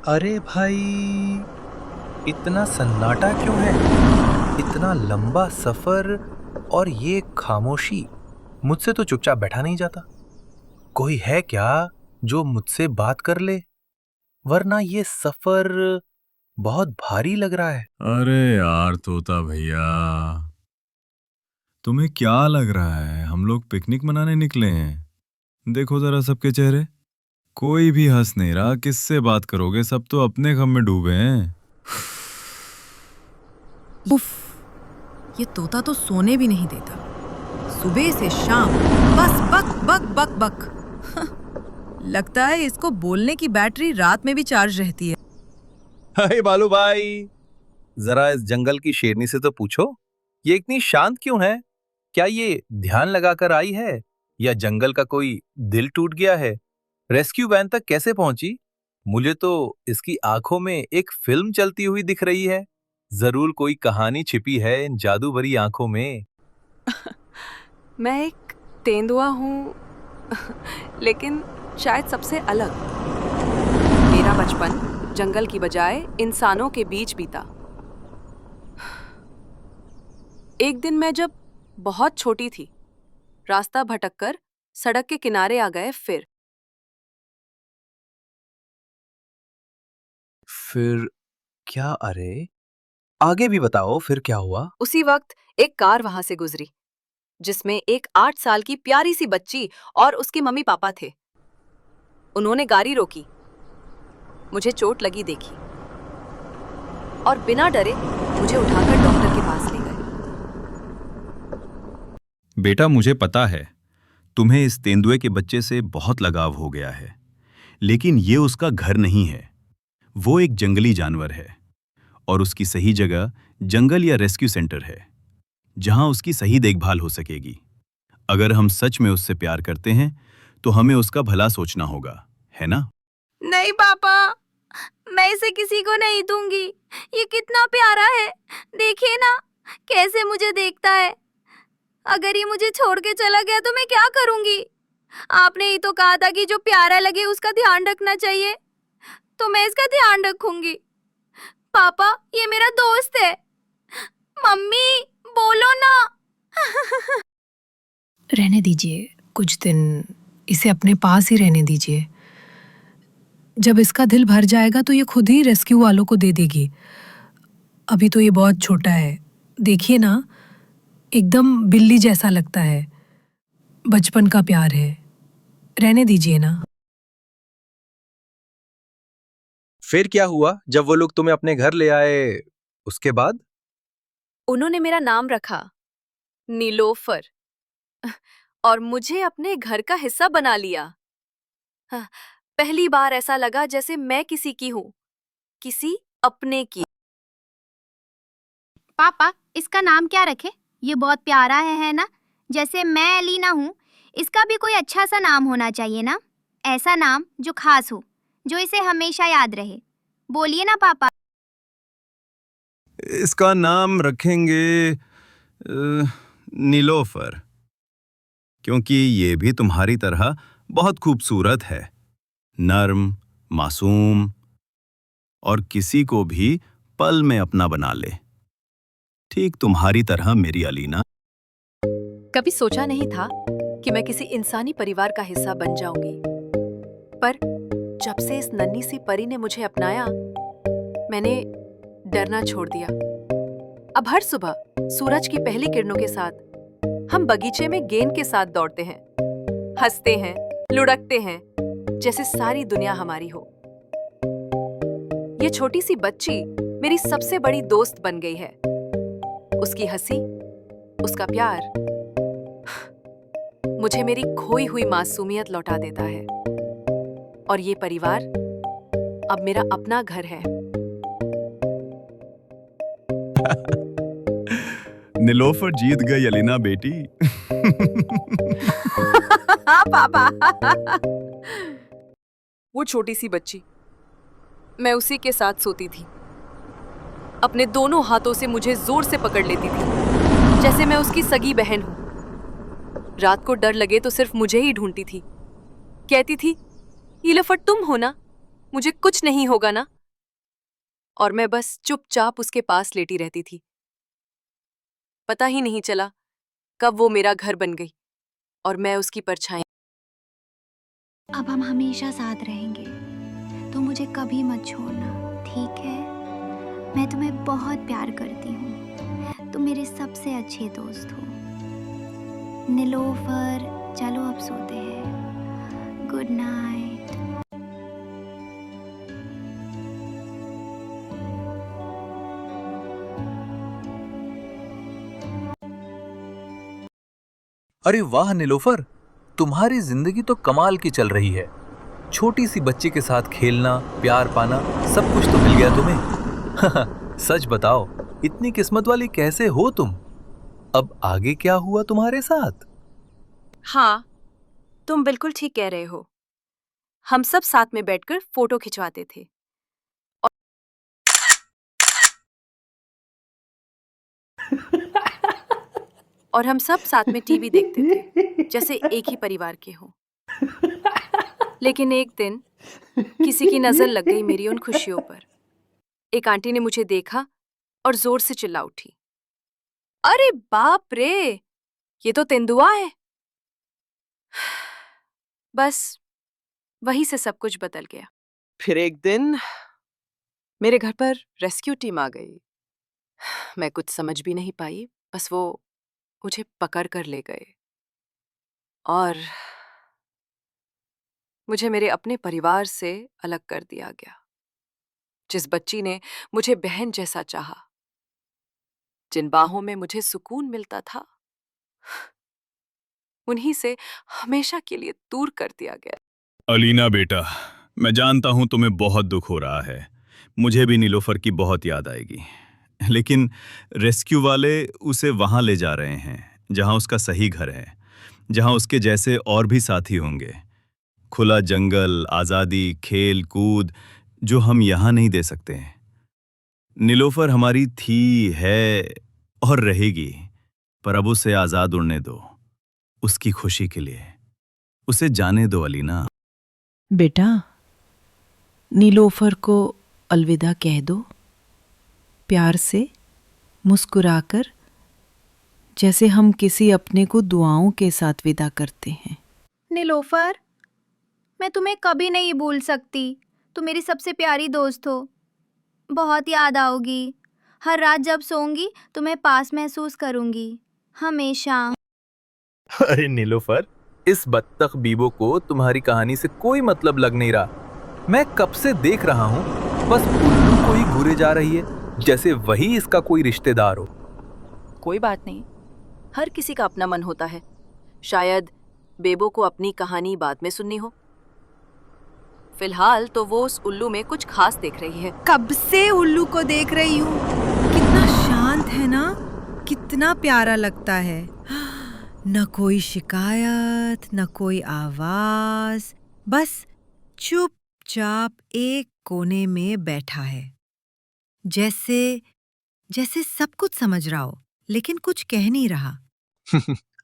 अरे भाई, इतना सन्नाटा क्यों है? इतना लंबा सफर और ये खामोशी। मुझसे तो चुपचाप बैठा नहीं जाता। कोई है क्या जो मुझसे बात कर ले? वरना ये सफर बहुत भारी लग रहा है। अरे यार तोता भैया, तुम्हें क्या लग रहा है? हम लोग पिकनिक मनाने निकले हैं। देखो जरा सबके चेहरे, कोई भी हंस नहीं रहा। किससे बात करोगे? सब तो अपने गम में डूबे हैं। उफ, ये तोता तो सोने भी नहीं देता। सुबह से शाम बस बक बक बक बक। लगता है इसको बोलने की बैटरी रात में भी चार्ज रहती है। हाय बालू भाई, जरा इस जंगल की शेरनी से तो पूछो, ये इतनी शांत क्यों है? क्या ये ध्यान लगाकर आई है या जंगल का कोई दिल टूट गया है? रेस्क्यू वैन तक कैसे पहुंची? मुझे तो इसकी आंखों में एक फिल्म चलती हुई दिख रही है। जरूर कोई कहानी छिपी है इन जादू भरी आंखों में। मैं एक तेंदुआ हूँ, लेकिन शायद सबसे अलग। मेरा बचपन जंगल की बजाय इंसानों के बीच बीता। एक दिन मैं जब बहुत छोटी थी, रास्ता भटककर सड़क के किनारे आ गए। फिर क्या? अरे आगे भी बताओ, फिर क्या हुआ? उसी वक्त एक कार वहां से गुजरी, जिसमें एक 8 साल की प्यारी सी बच्ची और उसके मम्मी पापा थे। उन्होंने गाड़ी रोकी, मुझे चोट लगी देखी और बिना डरे मुझे उठाकर डॉक्टर के पास ले गए। बेटा, मुझे पता है तुम्हें इस तेंदुए के बच्चे से बहुत लगाव हो गया है, लेकिन ये उसका घर नहीं है। वो एक जंगली जानवर है और उसकी सही जगह जंगल या रेस्क्यू सेंटर है, जहां उसकी सही देखभाल हो सकेगी। अगर हम सच में उससे प्यार करते हैं तो हमें उसका भला सोचना होगा, है ना? नहीं पापा, मैं इसे किसी को नहीं दूंगी। ये कितना प्यारा है, देखिए ना कैसे मुझे देखता है। अगर ये मुझे छोड़ के चला गया तो मैं क्या करूंगी? आपने ही तो कहा था कि जो प्यारा लगे उसका ध्यान रखना चाहिए, तो मैं इसका ध्यान रखूंगी। पापा, ये मेरा दोस्त है। मम्मी, बोलो ना। रहने दीजिए, कुछ दिन इसे अपने पास ही रहने दीजिए। जब इसका दिल भर जाएगा तो ये खुद ही रेस्क्यू वालों को दे देगी। अभी तो ये बहुत छोटा है, देखिए ना, एकदम बिल्ली जैसा लगता है। बचपन का प्यार है, रहने दीजिए ना। फिर क्या हुआ जब वो लोग तुम्हें अपने घर ले आए? उसके बाद? उन्होंने मेरा नाम रखा नीलोफर और मुझे अपने घर का हिस्सा बना लिया। हाँ, पहली बार ऐसा लगा जैसे मैं किसी की हूँ, किसी अपने की। पापा, इसका नाम क्या रखे? ये बहुत प्यारा है ना? जैसे मैं एलिना हूँ, इसका भी कोई अच्छा सा नाम होना चाहिए ना? ऐसा नाम जो खास हो, जो इसे हमेशा याद रहे। बोलिए ना पापा। इसका नाम रखेंगे नीलोफर, क्योंकि ये भी तुम्हारी तरह बहुत खूबसूरत है, नर्म, मासूम और किसी को भी पल में अपना बना ले, ठीक तुम्हारी तरह मेरी अलीना। कभी सोचा नहीं था कि मैं किसी इंसानी परिवार का हिस्सा बन जाऊंगी, पर जब से इस नन्ही सी परी ने मुझे अपनाया, मैंने डरना छोड़ दिया। अब हर सुबह सूरज की पहली किरणों के साथ हम बगीचे में गेंद के साथ दौड़ते हैं, हंसते हैं, लुढ़कते हैं, जैसे सारी दुनिया हमारी हो। ये छोटी सी बच्ची मेरी सबसे बड़ी दोस्त बन गई है। उसकी हंसी, उसका प्यार मुझे मेरी खोई हुई मासूमियत लौटा देता है, और ये परिवार अब मेरा अपना घर है। नीलोफर जीत गई अलीना बेटी। हाँ पापा। वो छोटी सी बच्ची, मैं उसी के साथ सोती थी। अपने दोनों हाथों से मुझे जोर से पकड़ लेती थी, जैसे मैं उसकी सगी बहन हूं। रात को डर लगे तो सिर्फ मुझे ही ढूंढती थी। कहती थी, नीलोफर तुम हो ना, मुझे कुछ नहीं होगा ना। और मैं बस चुपचाप उसके पास लेटी रहती थी। पता ही नहीं चला कब वो मेरा घर बन गई और मैं उसकी परछाई। अब हम हमेशा साथ रहेंगे, तो मुझे कभी मत छोड़ना, ठीक है? मैं तुम्हें बहुत प्यार करती हूँ, तुम मेरे सबसे अच्छे दोस्त हो। नीलोफर, चलो अब सोते हैं। Good night. अरे वाह नीलोफर, तुम्हारी जिंदगी तो कमाल की चल रही है। छोटी सी बच्ची के साथ खेलना, प्यार पाना, सब कुछ तो मिल गया तुम्हें। सच बताओ, इतनी किस्मत वाली कैसे हो तुम? अब आगे क्या हुआ तुम्हारे साथ? हाँ, तुम बिल्कुल ठीक कह रहे हो। हम सब साथ में बैठकर फोटो खिंचवाते थे और हम सब साथ में टीवी देखते थे, जैसे एक ही परिवार के हों। लेकिन एक दिन किसी की नजर लग गई मेरी उन खुशियों पर। एक आंटी ने मुझे देखा और जोर से चिल्ला उठी, अरे बाप रे, ये तो तेंदुआ है। बस वहीं से सब कुछ बदल गया। फिर एक दिन मेरे घर पर रेस्क्यू टीम आ गई। मैं कुछ समझ भी नहीं पाई, बस वो मुझे पकड़ कर ले गए और मुझे मेरे अपने परिवार से अलग कर दिया गया। जिस बच्ची ने मुझे बहन जैसा चाहा, जिन बाहों में मुझे सुकून मिलता था, उन्हीं से हमेशा के लिए दूर कर दिया गया। अलीना बेटा, मैं जानता हूं तुम्हें बहुत दुख हो रहा है। मुझे भी नीलोफर की बहुत याद आएगी। लेकिन रेस्क्यू वाले उसे वहां ले जा रहे हैं जहां उसका सही घर है, जहां उसके जैसे और भी साथी होंगे। खुला जंगल, आज़ादी, खेल कूद, जो हम यहाँ नहीं दे सकते। नीलोफर हमारी थी, है और रहेगी, पर अब उसे आज़ाद उड़ने दो, उसकी खुशी के लिए। उसे जाने दो अलीना। बेटा, नीलोफर को अलविदा कह दो, प्यार से, मुस्कुराकर, जैसे हम किसी अपने को दुआओं के साथ विदा करते हैं। नीलोफर, मैं तुम्हें कभी नहीं भूल सकती। तुम मेरी सबसे प्यारी दोस्त हो। बहुत याद आओगी। हर रात जब सोऊंगी तुम्हें पास महसूस करूंगी, हमेशा। अरे नीलोफर, इस बत्तख बीबो को तुम्हारी कहानी से कोई मतलब लग नहीं रहा। मैं कब से देख रहा हूँ, बस उल्लू को ही घूरे जा रही है, जैसे वही इसका कोई रिश्तेदार हो। कोई बात नहीं, हर किसी का अपना मन होता है। शायद बेबो को अपनी कहानी बाद में सुननी हो। फिलहाल तो वो उस उल्लू में कुछ खास देख रही है। कब से उल्लू को देख रही हूँ, कितना शांत है ना, कितना प्यारा लगता है। न कोई शिकायत, न कोई आवाज, बस चुपचाप एक कोने में बैठा है, जैसे जैसे सब कुछ समझ रहा हो, लेकिन कुछ कह नहीं रहा।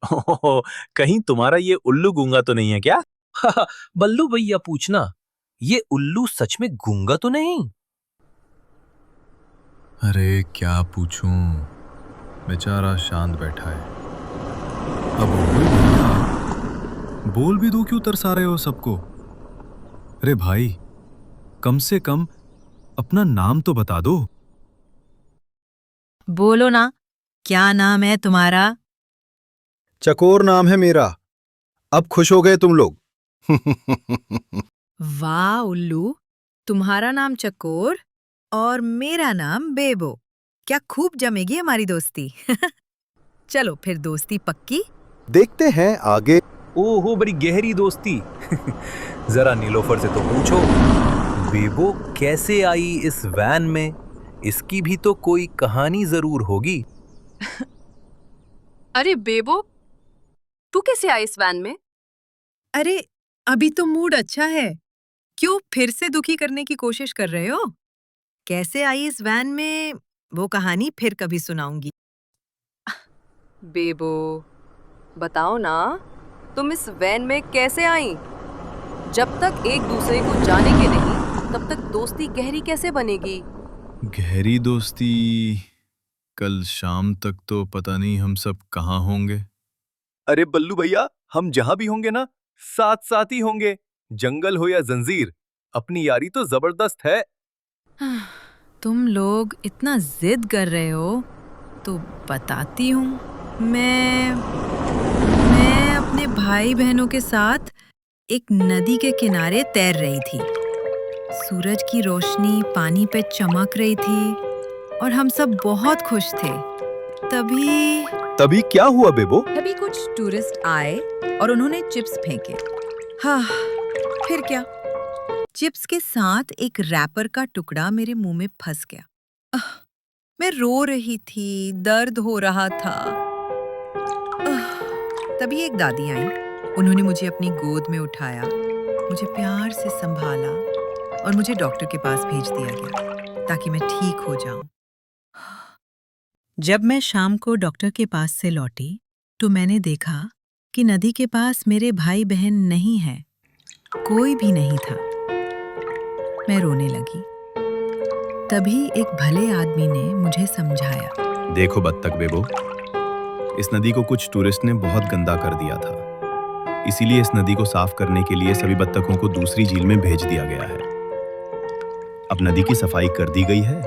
ओह, कहीं तुम्हारा ये उल्लू गूंगा तो नहीं है क्या? बल्लू भैया पूछना, ये उल्लू सच में गूंगा तो नहीं? अरे क्या पूछूं, बेचारा शांत बैठा है। अब बोल भी दो, क्यों तरसा रहे हो सबको? अरे भाई, कम से कम अपना नाम तो बता दो। बोलो ना, क्या नाम है तुम्हारा? चकोर नाम है मेरा। अब खुश हो गए तुम लोग? वाह उल्लू, तुम्हारा नाम चकोर और मेरा नाम बेबो। क्या खूब जमेगी हमारी दोस्ती। चलो फिर दोस्ती पक्की। देखते हैं आगे। ओहो, बड़ी गहरी दोस्ती। जरा नीलोफर से तो पूछो, बेबो कैसे आई इस वैन में? इसकी भी तो कोई कहानी जरूर होगी। अरे बेबो, तू कैसे आई इस वैन में? अरे अभी तो मूड अच्छा है, क्यों फिर से दुखी करने की कोशिश कर रहे हो? कैसे आई इस वैन में, वो कहानी फिर कभी सुनाऊंगी। बेबो, बताओ ना, तुम इस वैन में कैसे आई? जब तक एक दूसरे को जानेंगे नहीं, तब तक दोस्ती गहरी कैसे बनेगी? गहरी दोस्ती। कल शाम तक तो पता नहीं हम सब कहाँ होंगे। अरे बल्लू भैया, हम जहां भी होंगे ना, साथ साथ ही होंगे। जंगल हो या जंजीर, अपनी यारी तो जबरदस्त है। तुम लोग इतना जिद कर रहे हो तो बताती हूँ। मैं अपने भाई बहनों के साथ एक नदी के किनारे तैर रही थी। सूरज की रोशनी पानी पे चमक रही थी और हम सब बहुत खुश थे। तभी क्या हुआ बेबो? तभी कुछ टूरिस्ट आए और उन्होंने चिप्स फेंके। हाँ, फिर क्या? चिप्स के साथ एक रैपर का टुकड़ा मेरे मुंह में फंस गया। मैं रो रही थी, दर्द हो रहा था। तभी एक दादी आई। उन्होंने मुझे अपनी गोद में उठाया, मुझे प्यार से संभाला और मुझे डॉक्टर के पास भेज दिया गया ताकि मैं ठीक हो जाऊं। जब मैं शाम को डॉक्टर के पास से लौटी तो मैंने देखा कि नदी के पास मेरे भाई बहन नहीं हैं, कोई भी नहीं था। मैं रोने लगी। तभी एक भले आदमी ने मुझे समझाया। देखो बत्तख बेबो, इस नदी को कुछ टूरिस्ट ने बहुत गंदा कर दिया था। इसीलिए इस नदी को साफ करने के लिए सभी बत्तखों को दूसरी झील में भेज दिया गया है। अब नदी की सफाई कर दी गई है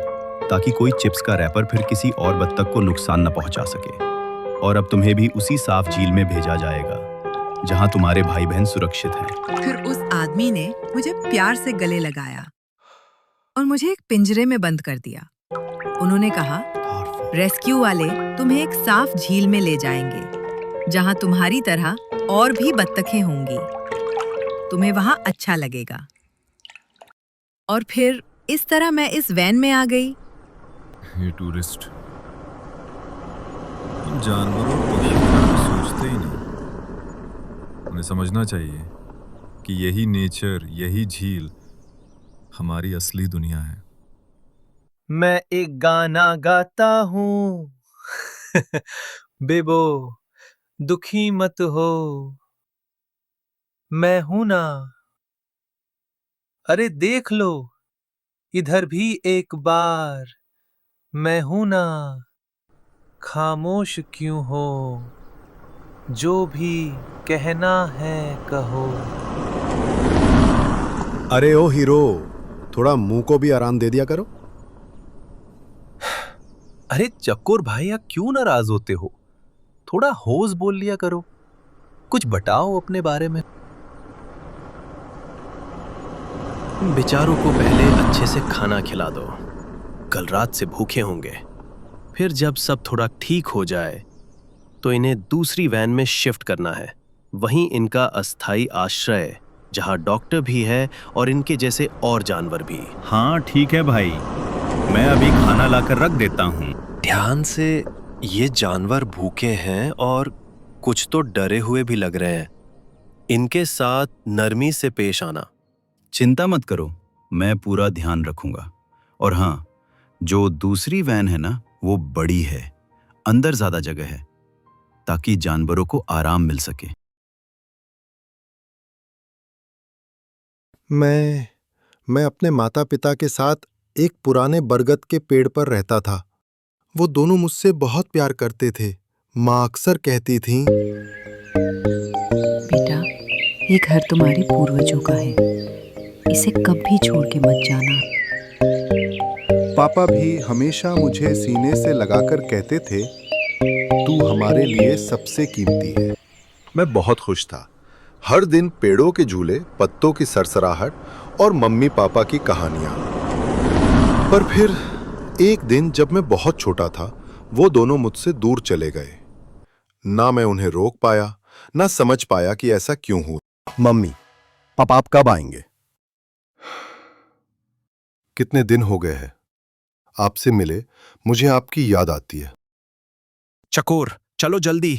ताकि कोई चिप्स का रैपर फिर किसी और बत्तख को नुकसान न पहुंचा सके। और अब तुम्हें भी उसी साफ झील में भेजा जाएगा जहां तुम्हारे भाई बहन सुरक्षित हैं। फिर उस आदमी ने मुझे प्यार से गले लगाया और मुझे एक पिंजरे में बंद कर दिया। उन्होंने कहा, रेस्क्यू वाले तुम्हें एक साफ झील में ले जाएंगे जहां तुम्हारी तरह और भी बत्तखें होंगी। तुम्हें वहां अच्छा लगेगा। और फिर इस तरह मैं इस वैन में आ गई। ये टूरिस्ट इन जानवरों को सोचते ही नहीं। उन्हें समझना चाहिए कि यही नेचर, यही झील हमारी असली दुनिया है। मैं एक गाना गाता हूँ। बेबो, दुखी मत हो, मैं हूं ना। अरे देख लो, इधर भी एक बार, मैं हूं ना। खामोश क्यों हो, जो भी कहना है कहो। अरे ओ हीरो, थोड़ा मुंह को भी आराम दे दिया करो। अरे चक्कोर भाई, आप क्यों नाराज होते हो? थोड़ा होश बोल लिया करो, कुछ बताओ अपने बारे में। बेचारों को पहले अच्छे से खाना खिला दो, कल रात से भूखे होंगे। फिर जब सब थोड़ा ठीक हो जाए तो इन्हें दूसरी वैन में शिफ्ट करना है, वहीं इनका अस्थायी आश्रय, जहां डॉक्टर भी है और इनके जैसे और जानवर भी। हाँ ठीक है भाई, मैं अभी खाना लाकर रख देता हूँ। ध्यान से, ये जानवर भूखे हैं और कुछ तो डरे हुए भी लग रहे हैं। इनके साथ नरमी से पेश आना। चिंता मत करो, मैं पूरा ध्यान रखूंगा। और हाँ, जो दूसरी वैन है ना, वो बड़ी है, अंदर ज्यादा जगह है ताकि जानवरों को आराम मिल सके। मैं अपने माता पिता के साथ एक पुराने बरगद के पेड़ पर रहता था। वो दोनों मुझसे बहुत प्यार करते थे। माँ अक्सर कहती थीं, बेटा, ये घर तुम्हारे पूर्वजों का है, इसे कभी छोड़ के मत जाना। पापा भी हमेशा मुझे सीने से लगाकर कहते थे, तू हमारे लिए सबसे कीमती है। मैं बहुत खुश था। हर दिन पेड़ों के झूले, पत्तों की सरसराहट और मम्मी पापा की कहानियां। पर फिर एक दिन जब मैं बहुत छोटा था, वो दोनों मुझसे दूर चले गए। ना मैं उन्हें रोक पाया, ना समझ पाया कि ऐसा क्यों हुआ। मम्मी, पापा आप कब आएंगे? कितने दिन हो गए हैं आपसे मिले, मुझे आपकी याद आती है। चकोर, चलो जल्दी।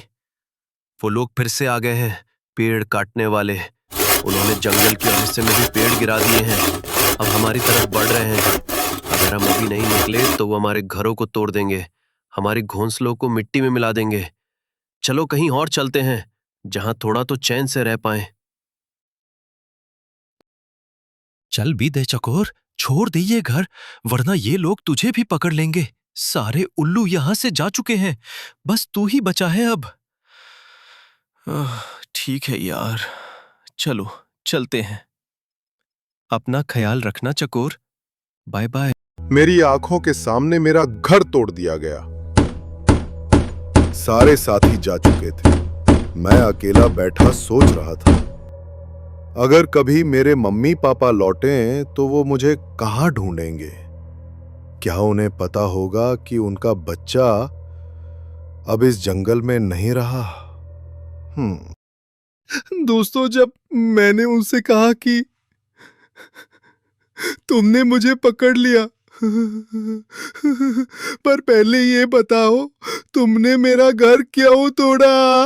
वो लोग फिर से आ गए हैं, पेड़ काटने वाले। उन्होंने जंगल के हिस्से में भी पेड़ गिरा दिए हैं। अब हमारी तरफ बढ़ रहे हैं। अगर हम अभी नहीं निकले तो वो हमारे घरों को तोड़ देंगे, हमारे घोंसलों को मिट्टी में मिला देंगे। चलो कहीं और चलते हैं, जहां थोड़ा तो चैन से रह पाएं। चल भी दे चकोर, छोड़ दे ये घर, वरना ये लोग तुझे भी पकड़ लेंगे। सारे उल्लू यहां से जा चुके हैं, बस तू ही बचा है अब। ठीक है यार, चलो चलते हैं। अपना ख्याल रखना चकोर। Bye bye. मेरी आंखों के सामने मेरा घर तोड़ दिया गया। सारे साथी जा चुके थे, मैं अकेला बैठा सोच रहा था, अगर कभी मेरे मम्मी पापा लौटें तो वो मुझे कहां ढूंढेंगे? क्या उन्हें पता होगा कि उनका बच्चा अब इस जंगल में नहीं रहा? दोस्तों, जब मैंने उनसे कहा कि तुमने मुझे पकड़ लिया, पर पहले ये बताओ तुमने मेरा घर क्यों तोड़ा?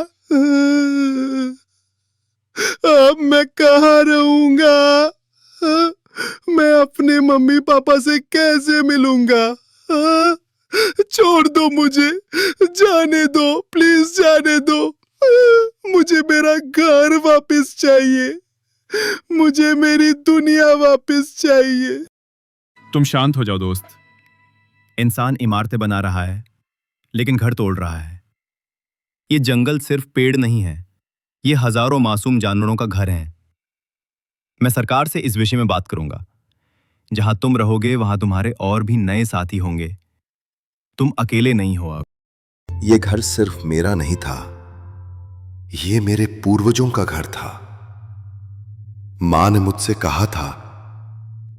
अब मैं कहाँ रहूंगा? मैं अपने मम्मी पापा से कैसे मिलूंगा? छोड़ दो मुझे, जाने दो, प्लीज जाने दो। मुझे मेरा घर वापस चाहिए, मुझे मेरी दुनिया वापस चाहिए। तुम शांत हो जाओ दोस्त। इंसान इमारतें बना रहा है, लेकिन घर तोड़ रहा है। ये जंगल सिर्फ पेड़ नहीं है, ये हजारों मासूम जानवरों का घर है। मैं सरकार से इस विषय में बात करूंगा। जहां तुम रहोगे वहां तुम्हारे और भी नए साथी होंगे। तुम अकेले नहीं हो अब। ये घर सिर्फ मेरा नहीं था, ये मेरे पूर्वजों का घर था। मां ने मुझसे कहा था,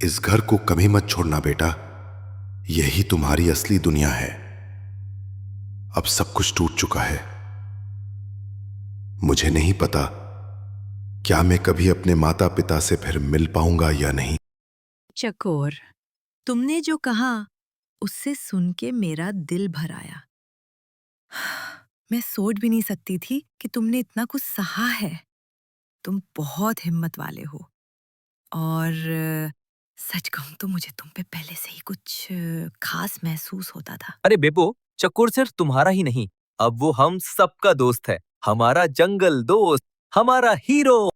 इस घर को कभी मत छोड़ना बेटा, यही तुम्हारी असली दुनिया है। अब सब कुछ टूट चुका है। मुझे नहीं पता क्या मैं कभी अपने माता पिता से फिर मिल पाऊंगा या नहीं। चकोर, तुमने जो कहा उससे सुन के मेरा दिल भर आया। मैं सोच भी नहीं सकती थी कि तुमने इतना कुछ सहा है। तुम बहुत हिम्मत वाले हो, और सच कहूं तो मुझे तुम पे पहले से ही कुछ खास महसूस होता था। अरे बेबो, चकोर सिर्फ तुम्हारा ही नहीं, अब वो हम सबका दोस्त है। हमारा जंगल दोस्त, हमारा हीरो।